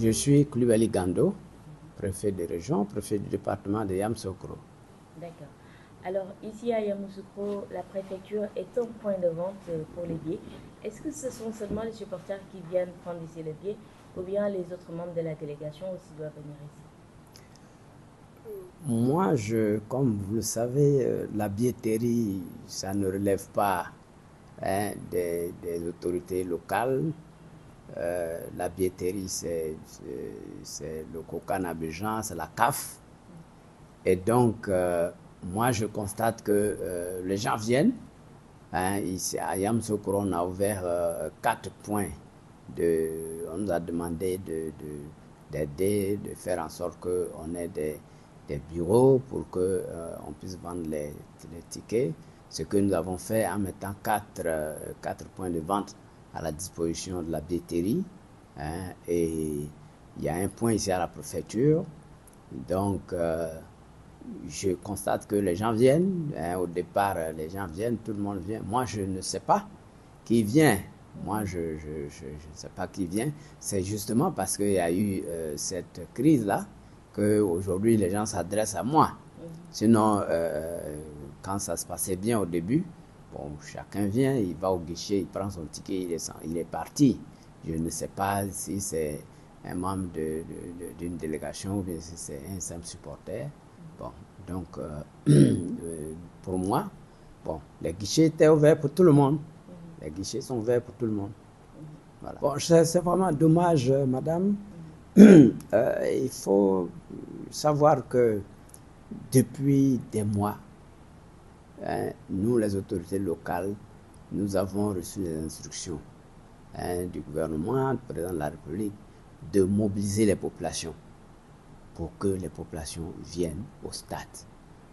Je suis Coulibaly Gando, préfet de région, préfet du département de Yamoussoukro. D'accord. Alors, ici à Yamoussoukro, la préfecture est un point de vente pour les billets. Est-ce que ce sont seulement les supporters qui viennent prendre ici les billets ou bien les autres membres de la délégation aussi doivent venir ici? Moi, comme vous le savez, la billetterie, ça ne relève pas des autorités locales. La billetterie, c'est le COCAN Abidjan, c'est la CAF. Et donc, moi, je constate que les gens viennent. Ici, à Yamoussoukro, on a ouvert 4 points. On nous a demandé d'aider, de faire en sorte qu'on ait des bureaux pour qu'on puisse vendre les tickets. Ce que nous avons fait en mettant 4 points de vente à la disposition de la billetterie. Et il y a un point ici à la préfecture. Donc, je constate que les gens viennent. Au départ, les gens viennent, tout le monde vient. Moi, je ne sais pas qui vient. Moi, je ne sais pas qui vient. C'est justement parce qu'il y a eu cette crise-là qu'aujourd'hui, les gens s'adressent à moi. Sinon, quand ça se passait bien au début, bon, chacun vient, il va au guichet, il prend son ticket, il est parti. Je ne sais pas si c'est un membre d'une délégation ou bien si c'est un simple supporter. Bon, donc, pour moi, bon, les guichets étaient ouverts pour tout le monde. Les guichets sont ouverts pour tout le monde. Voilà. Bon, c'est vraiment dommage, madame. Il faut savoir que depuis des mois, nous, les autorités locales, nous avons reçu des instructions du gouvernement, du président de la République, de mobiliser les populations pour que les populations viennent au stade,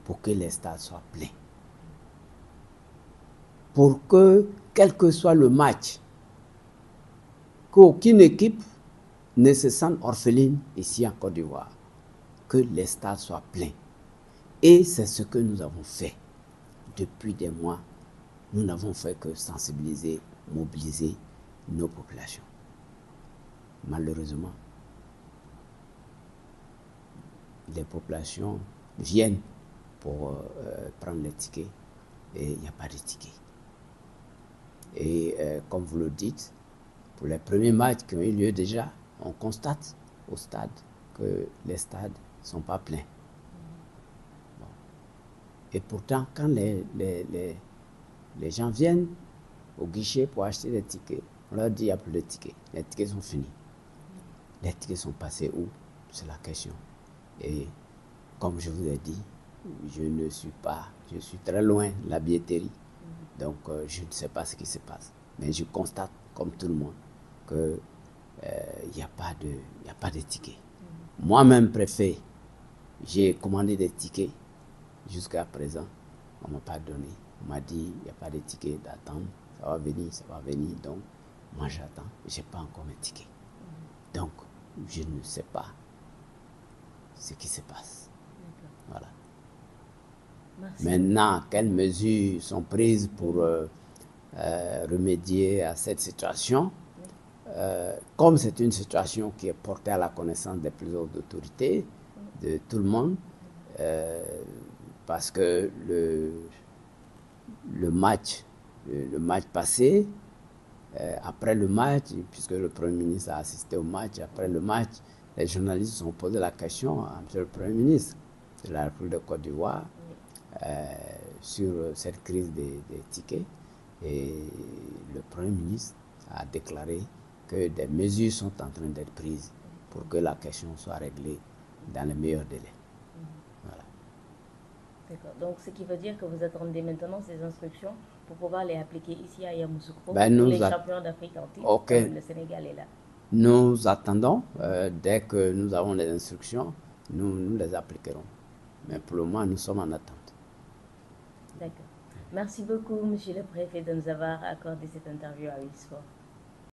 pour que les stades soient pleins. Pour que, quel que soit le match, qu'aucune équipe ne se sente orpheline ici en Côte d'Ivoire, que les stades soient pleins. Et c'est ce que nous avons fait. Depuis des mois, nous n'avons fait que sensibiliser, mobiliser nos populations. Malheureusement, les populations viennent pour prendre les tickets et il n'y a pas de tickets. Et comme vous le dites, pour les premiers matchs qui ont eu lieu déjà, on constate au stade que les stades ne sont pas pleins. Bon. Et pourtant, quand les gens viennent au guichet pour acheter des tickets, on leur dit qu'il n'y a plus de tickets. Les tickets sont finis. Les tickets sont passés où? C'est la question. Et comme je vous ai dit, je suis très loin de la billetterie. Donc, je ne sais pas ce qui se passe. Mais je constate, comme tout le monde, qu'il n'y a pas de tickets. Moi-même, préfet, j'ai commandé des tickets. Jusqu'à présent, on ne m'a pas donné. On m'a dit, il n'y a pas de tickets d'attendre. Ça va venir. Donc, moi, j'attends. Je n'ai pas encore mes tickets. Donc, je ne sais pas ce qui se passe. Voilà. Merci. Maintenant, quelles mesures sont prises pour remédier à cette situation? Comme c'est une situation qui est portée à la connaissance des plus hautes autorités, de tout le monde, parce que le match passé, après le match, puisque le Premier ministre a assisté au match, après le match, les journalistes ont posé la question à M. le Premier ministre de la République de Côte d'Ivoire sur cette crise des tickets. Et le Premier ministre a déclaré que des mesures sont en train d'être prises pour que la question soit réglée dans les meilleurs délais. Voilà. D'accord. Donc, ce qui veut dire que vous attendez maintenant ces instructions pour pouvoir les appliquer ici à Yamoussoukro pour les champions d'Afrique en titre, comme le Sénégal est là. Nous attendons. Dès que nous avons les instructions, nous les appliquerons. Mais pour le moment, nous sommes en attente. D'accord. Merci beaucoup, Monsieur le Préfet, de nous avoir accordé cette interview à Wisport.